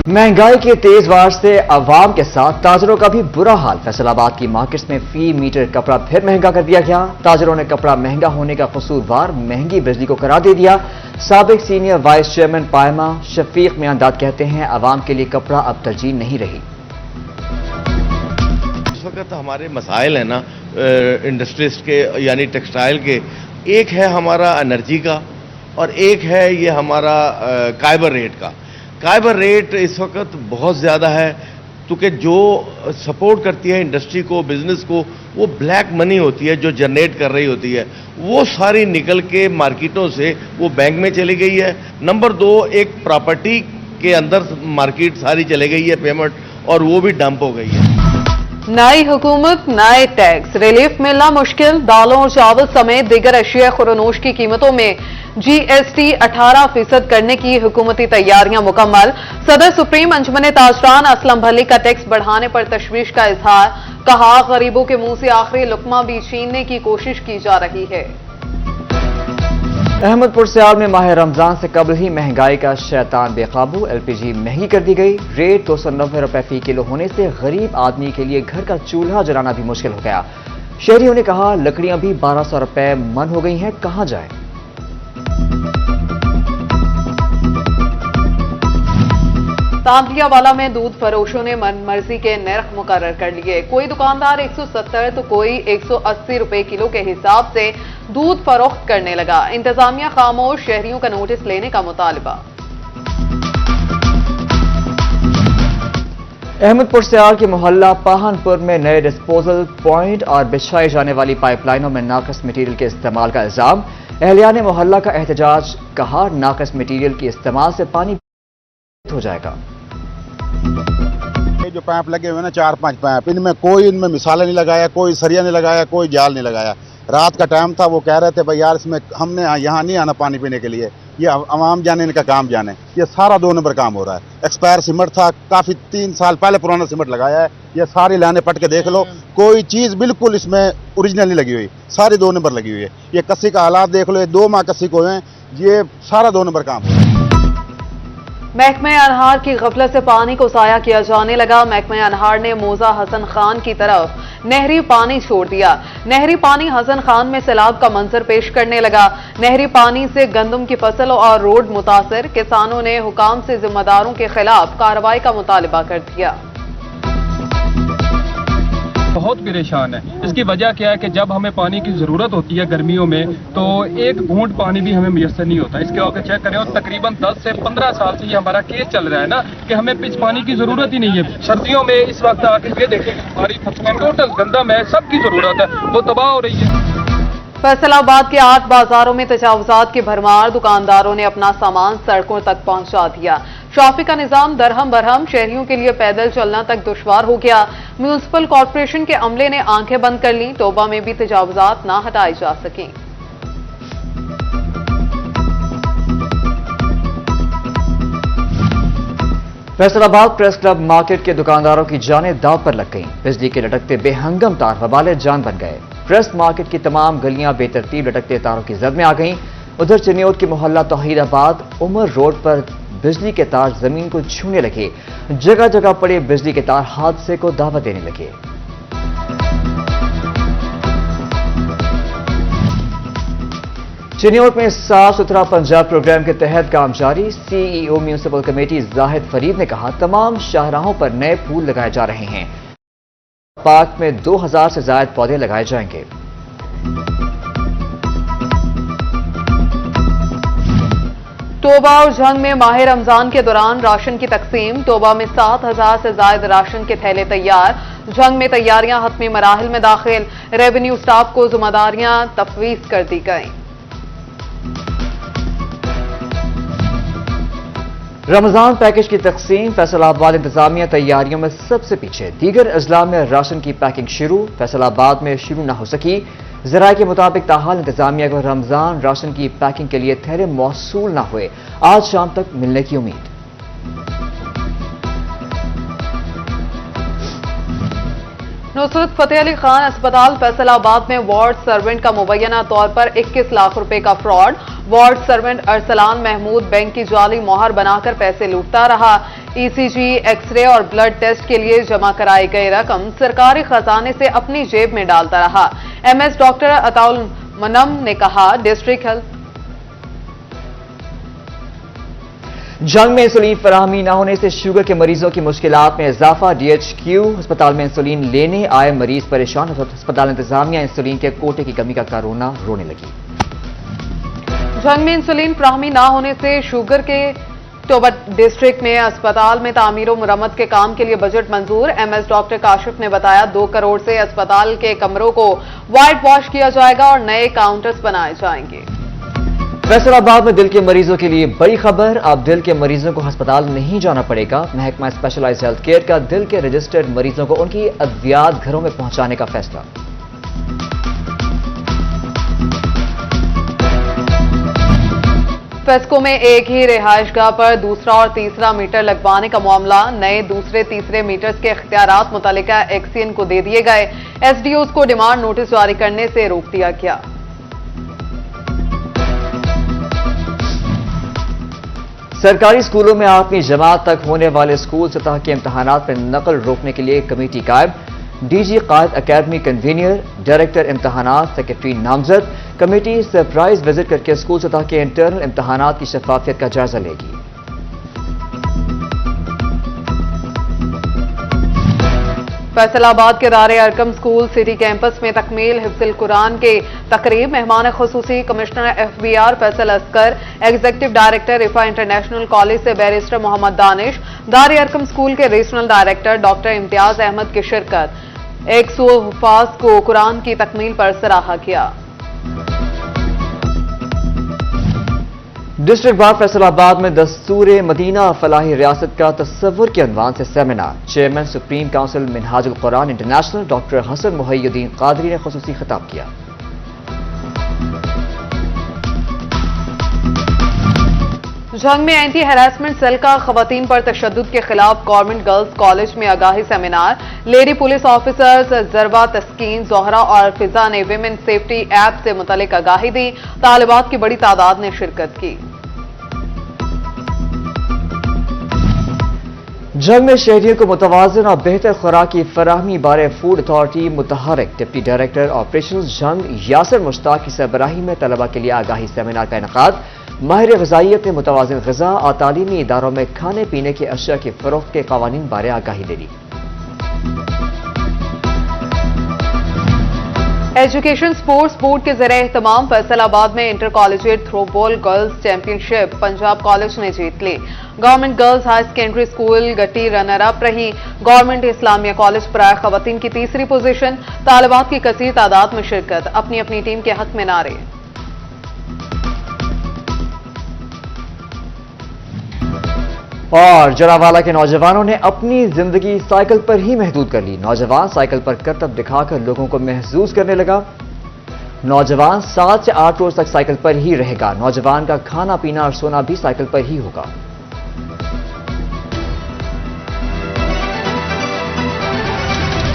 महंगाई के तेज वार से अवाम के साथ ताजरों का भी बुरा हाल। फैसलाबाद की मार्केट्स में फी मीटर कपड़ा फिर महंगा कर दिया गया। ताजरों ने कपड़ा महंगा होने का कसूरवार महंगी बिजली को करार दे दिया। साबिक सीनियर वाइस चेयरमैन पायमा शफीक मियांदाद कहते हैं, अवाम के लिए कपड़ा अब तरजीह नहीं रही। इस वक्त हमारे मसाइल हैं ना इंडस्ट्रीज के यानी टेक्सटाइल के, एक है हमारा एनर्जी का और एक है ये हमारा काइबर रेट का। काइबर रेट इस वक्त बहुत ज़्यादा है क्योंकि जो सपोर्ट करती है इंडस्ट्री को, बिजनेस को, वो ब्लैक मनी होती है जो जनरेट कर रही होती है, वो सारी निकल के मार्केटों से वो बैंक में चली गई है। नंबर 2, एक प्रॉपर्टी के अंदर मार्केट सारी चली गई है पेमेंट, और वो भी डंप हो गई है। नई हुकूमत नए टैक्स, रिलीफ मिलना मुश्किल। दालों और चावल समेत दीगर अशिया खुरनोश की कीमतों में जीएसटी 18% करने की हुकूमती तैयारियां मुकम्मल। सदर सुप्रीम अंजुमन ताजरान असलम भली का टैक्स बढ़ाने पर तशवीश का इजहार। कहा, गरीबों के मुंह से आखिरी लुकमा भी छीनने की कोशिश की जा रही है। अहमदपुर सियाल में माह रमजान से कबल ही महंगाई का शैतान बेकाबू। एलपीजी महंगी कर दी गई। रेट 290 रुपए फी किलो होने से गरीब आदमी के लिए घर का चूल्हा जलाना भी मुश्किल हो गया। शहरियों ने कहा, लकड़ियां भी 1200 रुपए मन हो गई हैं, कहां जाए। तांतियावाला में दूध फरोशों ने मनमर्जी के नर्ख मुकर्रर कर लिए। कोई दुकानदार 170 तो कोई 180 रुपए किलो के हिसाब से दूध फरोख्त करने लगा। इंतजामिया खामोश, शहरियों का नोटिस लेने का मुतालबा। अहमदपुर सियाल के मोहल्ला पाहनपुर में नए डिस्पोजल पॉइंट और बिछाई जाने वाली पाइपलाइनों में नाकस मटीरियल के इस्तेमाल का इल्जाम। अहलियान मोहल्ला का एहतजाज। कहा, नाकस मटीरियल के इस्तेमाल से पानी हो जाएगा। ये जो पाइप लगे हुए ना 4-5 पाइप, इनमें मिसाला नहीं लगाया, कोई सरिया नहीं लगाया, कोई जाल नहीं लगाया। रात का टाइम था, वो कह रहे थे भाई यार इसमें हमने यहाँ नहीं आना पानी पीने के लिए, ये आवाम जाने, इनका काम जाने। ये सारा 2 नंबर काम हो रहा है। एक्सपायर सीमेंट था, काफ़ी 3 साल पहले पुराना सीमेंट लगाया है। ये सारी लाने पट के देख लो, कोई चीज़ बिल्कुल इसमें ओरिजिनल नहीं लगी हुई, सारी 2 नंबर लगी हुई है। ये कस्सी का हालात देख लो, ये 2 माह कस्सी को हैं, ये सारा 2 नंबर काम हो रहा है। महकमे अनहार की गफलत से पानी को साया किया जाने लगा। महकमे अनहार ने मौजा हसन खान की तरफ नहरी पानी छोड़ दिया। नहरी पानी हसन खान में सैलाब का मंजर पेश करने लगा। नहरी पानी से गंदम की फसल और रोड मुतासर। किसानों ने हुकाम से जिम्मेदारों के खिलाफ कार्रवाई का मुतालबा कर दिया। बहुत परेशान है। इसकी वजह क्या है कि जब हमें पानी की ज़रूरत होती है गर्मियों में, तो एक घूंट पानी भी हमें मुयस्सर नहीं होता। इसके अगर चेक करें, और तकरीबन 10 से 15 साल से ये हमारा केस चल रहा है ना कि हमें इस पानी की ज़रूरत ही नहीं है। सर्दियों में इस वक्त आके ये देखिए हमारी फसलें टोटल गंदम है, सबकी ज़रूरत है, वो तबाह हो रही है। फैसलाबाद के 8 बाजारों में तजावुजात की भरमार। दुकानदारों ने अपना सामान सड़कों तक पहुंचा दिया। ट्रैफिक का निजाम दरहम बरहम। शहरियों के लिए पैदल चलना तक दुश्वार हो गया। म्यूनिसिपल कॉर्पोरेशन के अमले ने आंखें बंद कर ली। तोबा में भी तजावुजात ना हटाए जा सकें। फैसलाबाद प्रेस क्लब मार्केट के दुकानदारों की जानें दांव पर लग गईं। बिजली के लटकते बेहंगम तार वबाले जान बन गए। प्रेस मार्केट की तमाम गलियां बेतरतीब लटकते तारों की जद में आ गईं। उधर चिन्योट के मोहल्ला तौहीदाबाद उमर रोड पर बिजली के तार जमीन को छूने लगे। जगह जगह पड़े बिजली के तार हादसे को दावत देने लगे। चिन्योट में साफ सुथरा पंजाब प्रोग्राम के तहत काम जारी। CEO municipal committee Zahid Farid ने कहा, तमाम शाहराहों पर नए फूल लगाए जा रहे हैं। पार्क में 2000 से ज्यादा पौधे लगाए जाएंगे। तोबा और झंग में माह रमजान के दौरान राशन की तकसीम। तोबा में 7000 से ज्यादा राशन के थैले तैयार। झंग में तैयारियां हतमी मराहिल में दाखिल। रेवेन्यू स्टाफ को जिम्मेदारियां तफवीज कर दी गई। रमजान पैकेज की तकसीम। फैसलाबाद इंतजामिया तैयारियों में सबसे पीछे। दीगर अजला में राशन की पैकिंग शुरू। फैसलाबाद में शुरू न हो सकी। जराये के मुताबिक ताहाल इंतजामिया को रमजान राशन की पैकिंग के लिए थैले मौसूल न हुए। आज शाम तक मिलने की उम्मीद। नुसरत फतेह अली खान अस्पताल फैसलाबाद में वार्ड सर्वेंट का मुबैना तौर पर 21 लाख रुपए का fraud. Ward servant Arsalan Mahmood bank की जाली मोहर बनाकर पैसे लूटता रहा। ECG, एक्सरे और ब्लड टेस्ट के लिए जमा कराई गई रकम सरकारी खजाने से अपनी जेब में डालता रहा। MS डॉक्टर अताउल मनम ने कहा, डिस्ट्रिक्ट हेल्थ जंग में इंसुलिन फराहमी न होने से शुगर के मरीजों की मुश्किलात में इजाफा। DHQ अस्पताल में इंसुलिन लेने आए मरीज परेशान। अस्पताल इंतजामिया इंसुलिन के कोटे की कमी का कारोना रोने लगी। जंग में इंसुलिन फराहमी न होने से शुगर के टोबट डिस्ट्रिक्ट में अस्पताल में तामीर और मुरम्मत के काम के लिए बजट मंजूर। MS डॉक्टर काशिफ ने बताया, 2 करोड़ से अस्पताल के कमरों को व्हाइट वॉश किया जाएगा और नए काउंटर्स बनाए जाएंगे। फैसलाबाद में दिल के मरीजों के लिए बड़ी खबर। अब दिल के मरीजों को अस्पताल नहीं जाना पड़ेगा। महकमा स्पेशलाइज्ड हेल्थ केयर का दिल के रजिस्टर्ड मरीजों को उनकी अद्वियात घरों में पहुंचाने का फैसला। फेस्को में एक ही रिहायशगाह पर दूसरा और तीसरा मीटर लगवाने का मामला। नए दूसरे तीसरे मीटर्स के इख्तियारात मुतल्लिका एक्सियन को दे दिए गए। SDOs को डिमांड नोटिस जारी करने से रोक दिया गया। सरकारी स्कूलों में 8वीं जमात तक होने वाले स्कूल सतह के इम्तहानात पर नकल रोकने के लिए कमेटी कायम। DG कायद अकेडमी कन्वीनियर, डायरेक्टर इम्तहानात, सेक्रेटरी नामजद। कमेटी सरप्राइज विजिट करके स्कूल सतह के इंटरनल इम्तहानात की शफाफियत का जायजा लेगी। फैसलाबाद के दारे अरकम स्कूल सिटी कैंपस में तकमील हिफ्जुल कुरान के तकरीब। मेहमान खुसूसी commissioner FBR Faisal Askar, executive director Rifah international college से बैरिस्टर मोहम्मद दानिश, दारे अरकम स्कूल के regional director doctor Imtiaz Ahmad की शिरकत। 100 हुफाज को कुरान की तकमील पर सराहा किया। डिस्ट्रिक्ट बार फैसलाबाद में दस्तूर मदीना फलाही रियासत का तस्वुर के अनवान से seminar. Chairman supreme council Minhajul Quran international doctor Hassan Mohiuddin Qadri ने खुसूसी खिताब किया। जंग में एंटी हैरेसमेंट सेल का खवातीन पर तशद्दुद के खिलाफ गवर्नमेंट गर्ल्स कॉलेज में आगाही seminar. Lady police officers Jarba, तस्कीन, जोहरा और फिजा ने विमेन सेफ्टी ऐप से मुतल्लिक आगाही दी। तालिबात की बड़ी तादाद ने शिरकत की। जंग में शहरियों को मुतवाज़िन और बेहतर खुराक की फराहमी बारे फूड अथॉरिटी मुतहरक। डिप्टी डायरेक्टर ऑपरेशंस जंग यासिर मुश्ताक की सरबराही में तलबा के लिए आगाही सेमिनार का इनेकाद। माहिर ग़िज़ाइयत ने मुतवाज़िन ग़िज़ा और तालीमी इदारों में खाने पीने की अशिया की फरोख्त के क़वानीन बारे आगाही दे दी। एजुकेशन स्पोर्ट्स बोर्ड के ज़रिए एहतमाम फैसलाबाद में inter collegiate throwball girls championship Punjab college ने जीत ली। Government girls high secondary school Gatti runner up रही। गवर्नमेंट इस्लामिया कॉलेज प्राय खवातीन की तीसरी पोजीशन। तालिबात की कसीर तादाद में शिरकत। अपनी अपनी टीम के हक में नारे। और जरावाला के नौजवानों ने अपनी जिंदगी साइकिल पर ही महदूद कर ली। नौजवान साइकिल पर करतब दिखाकर लोगों को महसूस करने लगा। नौजवान 7 से 8 रोज तक साइकिल पर ही रहेगा। नौजवान का खाना पीना और सोना भी साइकिल पर ही होगा।